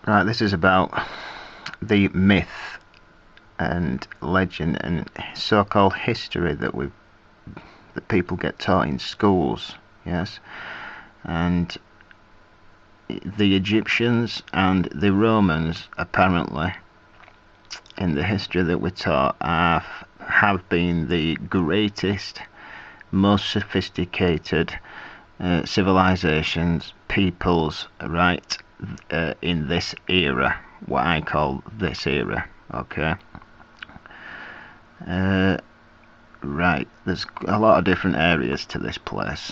Right, this is about the myth and legend and so-called history that people get taught in schools, yes? And the Egyptians and the Romans, apparently, in the history that we're taught, have been the greatest, most sophisticated civilizations, peoples, right, in this era, what I call this era, okay? Right, there's a lot of different areas to this place.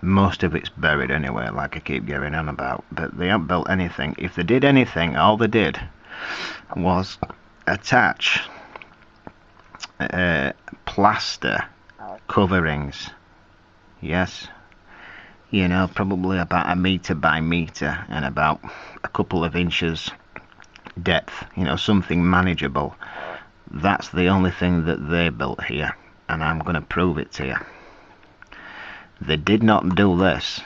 Most of it's buried anyway, like I keep going on about, but they haven't built anything. If they did anything, all they did was attach plaster coverings, yes, you know, probably about 1 meter by meter and about a couple of inches depth, you know, something manageable. That's the only thing that they built here, and I'm going to prove it to you. They did not do this.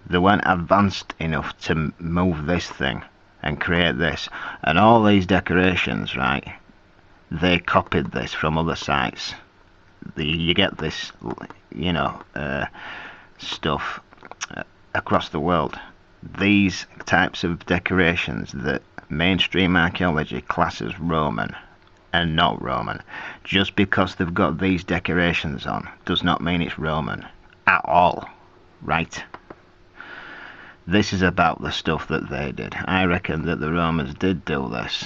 They weren't advanced enough to move this thing and create this. And all these decorations, right, they copied this from other sites. You get this, you know, stuff across the world. These types of decorations that mainstream archaeology classes Roman and not Roman, just because they've got these decorations on does not mean it's Roman at all, right? This is about the stuff that they did. I reckon that the Romans did do this.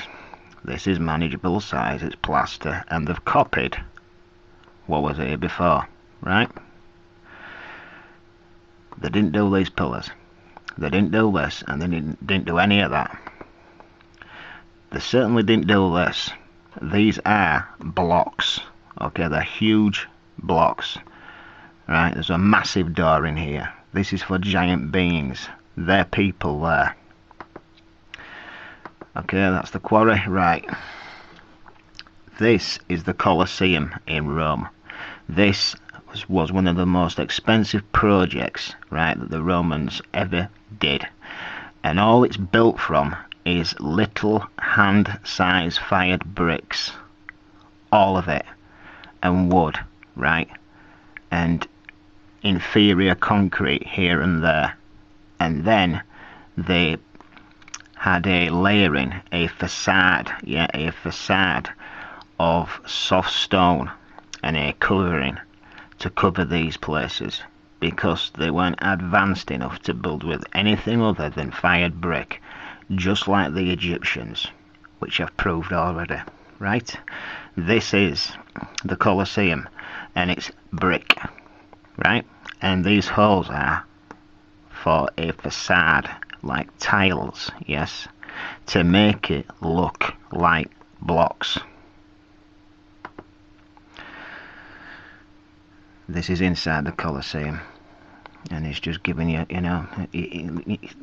This is manageable size, it's plaster, and they've copied what was here before, right? They didn't do these pillars, they didn't do this, and they didn't do any of that. They certainly didn't do this. These are blocks, okay? They're huge blocks, right? There's a massive door in here. This is for giant beings. They're people there. Okay, that's the quarry, right? This is the Colosseum in Rome. This was one of the most expensive projects, right, that the Romans ever did. And all it's built from is little hand-sized fired bricks. All of it. And wood, right? And inferior concrete here and there. And then they had a layering, a facade, yeah, a facade of soft stone and a covering to cover these places, because they weren't advanced enough to build with anything other than fired brick, just like the Egyptians, which I've proved already, right? This is the Colosseum, and it's brick, right? And these holes are for a facade, like tiles, yes, to make it look like blocks. This is inside the Colosseum, and it's just giving you, you know,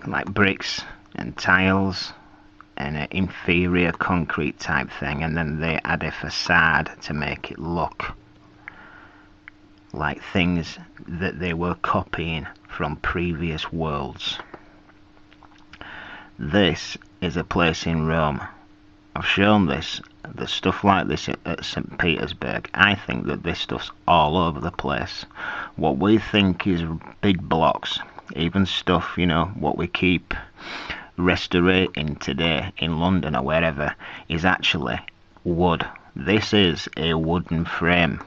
like bricks and tiles and an inferior concrete type thing, and then they add a facade to make it look like things that they were copying from previous worlds. This is a place in Rome. I've shown this, the stuff like this at St. Petersburg. I think that this stuff's all over the place. What we think is big blocks, even stuff, you know, what we keep restoring today in London or wherever, is actually wood. This is a wooden frame,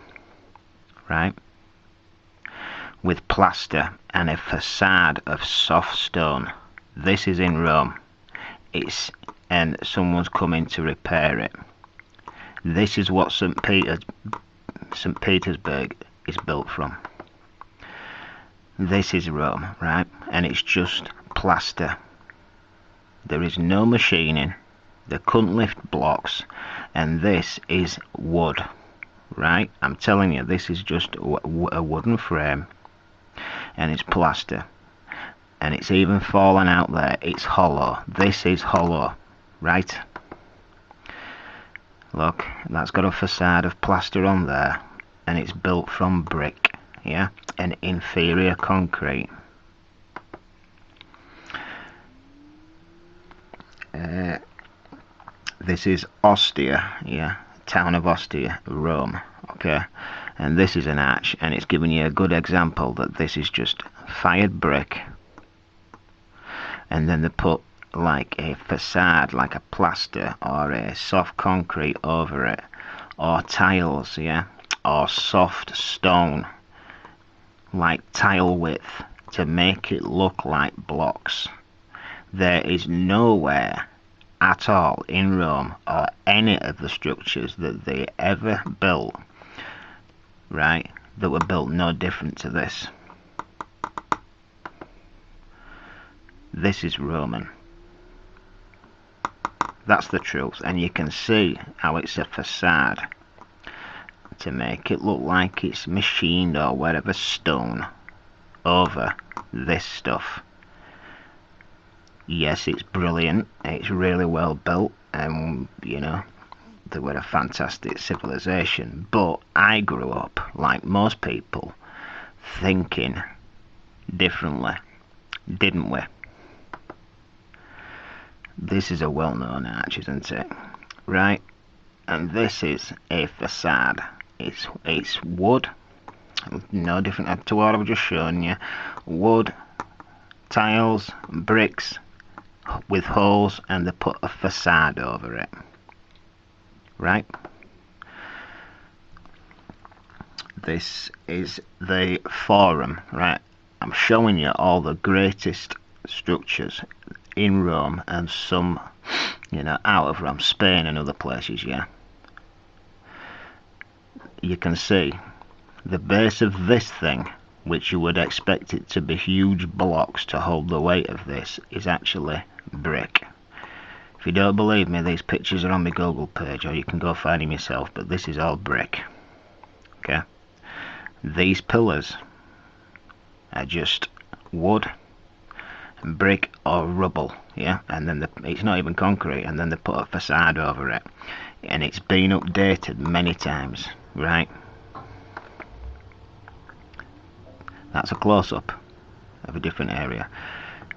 right? With plaster and a facade of soft stone. This is in Rome. And someone's coming to repair it. This is what St. Petersburg is built from. This is Rome, right? And it's just plaster. There is no machining. They couldn't lift blocks, and this is wood, right? I'm telling you, this is just a wooden frame, and it's plaster, and it's even fallen out there. It's hollow. This is hollow, right? Look, that's got a facade of plaster on there, and it's built from brick, yeah, and inferior concrete. This is Ostia, yeah, town of Ostia, Rome, okay? And this is an arch, and it's giving you a good example that this is just fired brick, and then they put like a facade, like a plaster or a soft concrete over it, or tiles, yeah, or soft stone, like tile width, to make it look like blocks. There is nowhere at all in Rome or any of the structures that they ever built, right, that were built no different to this. This is Roman. That's the truth, and you can see how it's a facade to make it look like it's machined or whatever stone over this stuff. Yes, it's brilliant, it's really well built, and you know, they were a fantastic civilization, but I grew up, like most people, thinking differently, didn't we? This is a well-known arch, isn't it? Right? And this is a facade. It's wood, no different to what I've just shown you. Wood, tiles, bricks with holes, and they put a facade over it. Right? This is the Forum, right? I'm showing you all the greatest structures in Rome, and some, you know, out of Rome, Spain and other places, yeah. You can see the base of this thing, which you would expect it to be huge blocks to hold the weight of this, is actually brick. If you don't believe me, these pictures are on my Google page, or you can go find them yourself, but this is all brick. Okay? These pillars are just wood, brick or rubble, yeah, and then it's not even concrete, and then they put a facade over it, and it's been updated many times, right? That's a close-up of a different area.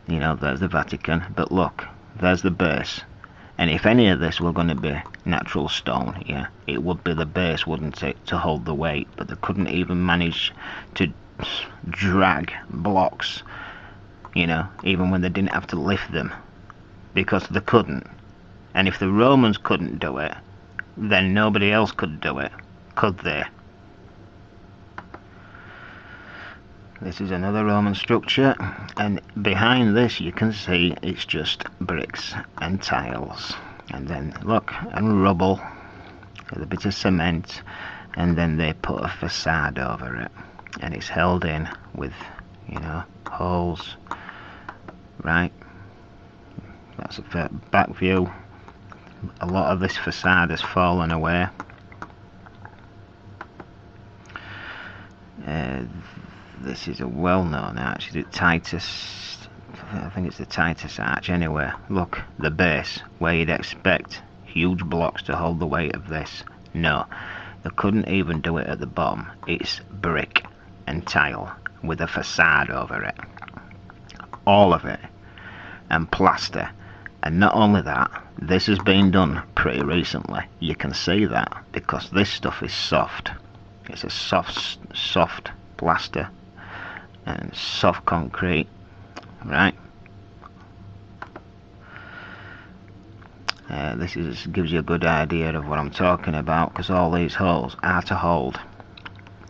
You know, there's the Vatican, but look, there's the base. And if any of this were going to be natural stone, yeah, it would be the base, wouldn't it, to hold the weight, but they couldn't even manage to drag blocks, you know, even when they didn't have to lift them, because they couldn't. And if the Romans couldn't do it, then nobody else could do it, could they? This is another Roman structure, and behind this you can see it's just bricks and tiles, and then look, and rubble with a bit of cement, and then they put a facade over it, and it's held in with, you know, holes, right? That's a back view. A lot of this facade has fallen away. This is a well-known arch. Is it Titus? I think it's the Titus arch anyway. Look, the base, where you'd expect huge blocks to hold the weight of this. No, they couldn't even do it at the bottom. It's brick and tile with a facade over it. All of it. And plaster. And not only that, this has been done pretty recently. You can see that because this stuff is soft. It's a soft plaster and soft concrete, right? This gives you a good idea of what I'm talking about, because all these holes are to hold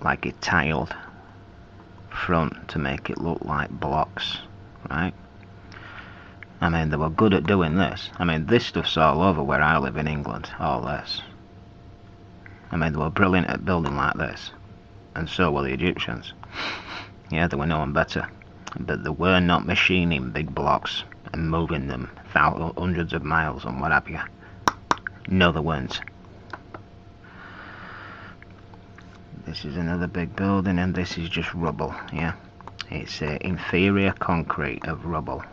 like a tiled front to make it look like blocks, right? I mean, they were good at doing this. I mean, this stuff's all over where I live in England, all this. I mean, they were brilliant at building like this, and so were the Egyptians. Yeah, they were no one better, but they were not machining big blocks and moving them hundreds of miles and what have you. No, they weren't. This is another big building, and this is just rubble, yeah. It's inferior concrete of rubble.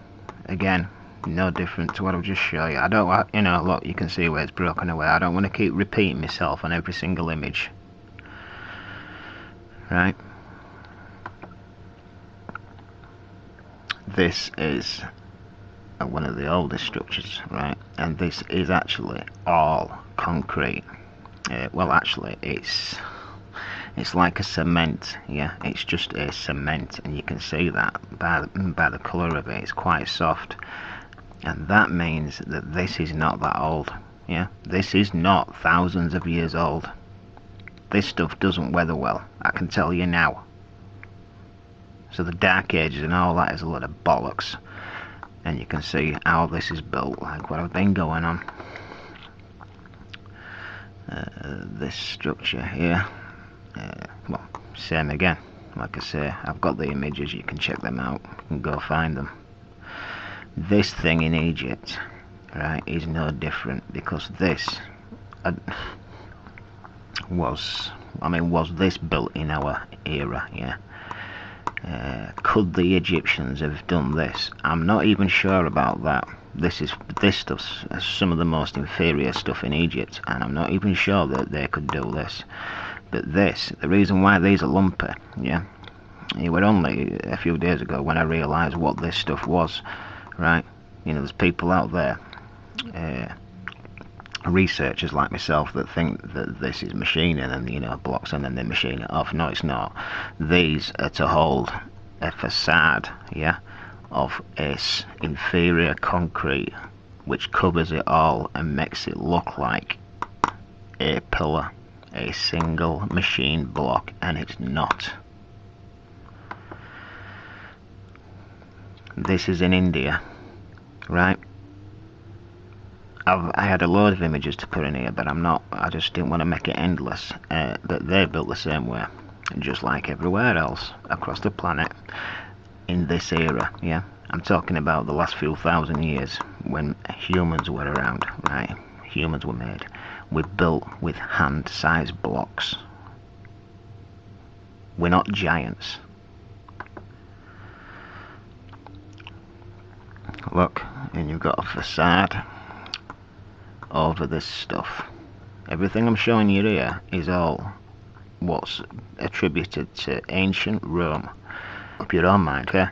Again, no different to what I've just shown you. I don't want, you know, look, you can see where it's broken away. I don't want to keep repeating myself on every single image. Right? This is one of the oldest structures, right? And this is actually all concrete. Well, actually, it's like a cement, yeah. It's just a cement, and you can see that by the colour of it. It's quite soft, and that means that this is not that old, yeah. This is not thousands of years old. This stuff doesn't weather well, I can tell you now. So the Dark Ages and all that is a lot of bollocks. And you can see how this is built, like what I've been going on. This structure here, well, same again. Like I say, I've got the images, you can check them out and go find them. This thing in Egypt, right, is no different, because this was this built in our era, yeah? Could the Egyptians have done this? I'm not even sure about that. This stuff's some of the most inferior stuff in Egypt, and I'm not even sure that they could do this. But this, the reason why these are lumpy, yeah, it were only a few days ago when I realised what this stuff was, right? You know, there's people out there, researchers like myself, that think that this is machining and, you know, blocks and then they machine it off. No, it's not. These are to hold a facade, yeah, of a inferior concrete which covers it all and makes it look like a pillar, a single machine block, and it's not. This is in India, right? I had a load of images to put in here, but I just didn't want to make it endless. But they're built the same way, just like everywhere else across the planet in this era, yeah? I'm talking about the last few thousand years when humans were around, right? Humans were made. We're built with hand-sized blocks. We're not giants. Look, and you've got a facade over this stuff. Everything I'm showing you here is all what's attributed to ancient Rome. Up your own mind, okay?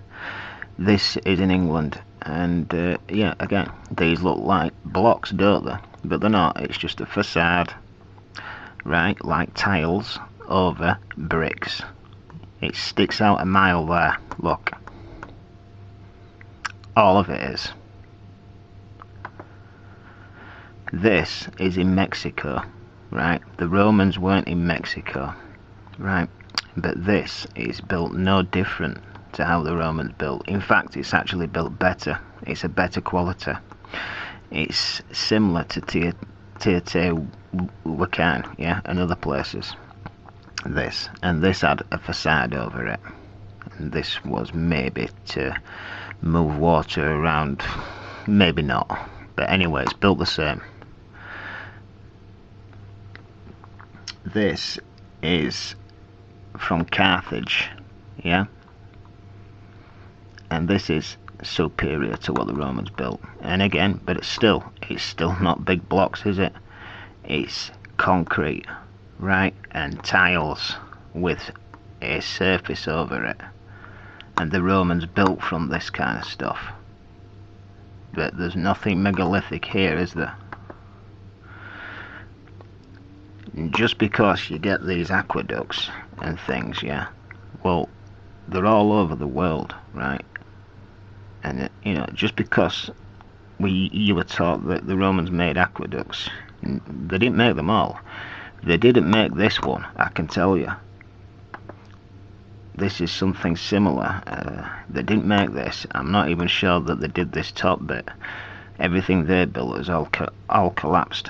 This is in England, and yeah, again, these look like blocks, don't they? But they're not. It's just a facade, right? Like tiles over bricks. It sticks out a mile there. Look, all of it is. This is in Mexico, right? The Romans weren't in Mexico, right? But this is built no different to how the Romans built. In fact, it's actually built better. It's a better quality. It's similar to Teotihuacan, yeah, and other places. This had a facade over it, and this was maybe to move water around, maybe not, but anyway, it's built the same. This is from Carthage, yeah, and this is superior to what the Romans built. And again, but it's still not big blocks, is it? It's concrete, right, and tiles with a surface over it. And the Romans built from this kind of stuff. But there's nothing megalithic here, is there? Just because you get these aqueducts and things, yeah, well, they're all over the world, right? And you know, just because you were taught that the Romans made aqueducts, they didn't make them all. They didn't make this one, I can tell you. This is something similar. They didn't make this. I'm not even sure that they did this top bit. Everything they built is all collapsed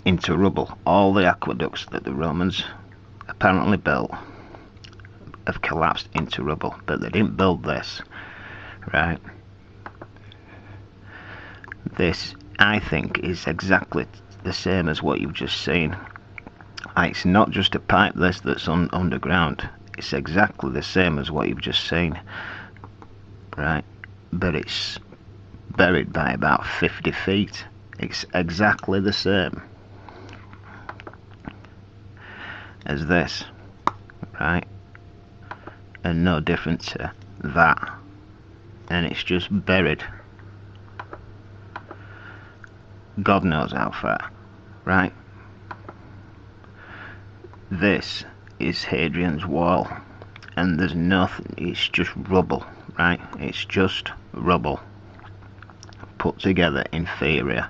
into rubble. All the aqueducts that the Romans apparently built have collapsed into rubble, but they didn't build this, right? This, I think, is exactly the same as what you've just seen. It's not just a pipe this that's underground. It's exactly the same as what you've just seen, right? But it's buried by about 50 feet. It's exactly the same as this, right? And no different to that. And it's just buried God knows how far, right? This is Hadrian's Wall, and there's nothing, it's just rubble, right? It's just rubble put together inferior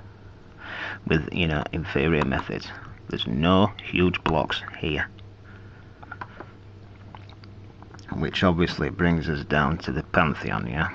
with, you know, inferior methods. There's no huge blocks here, which obviously brings us down to the Pantheon, yeah.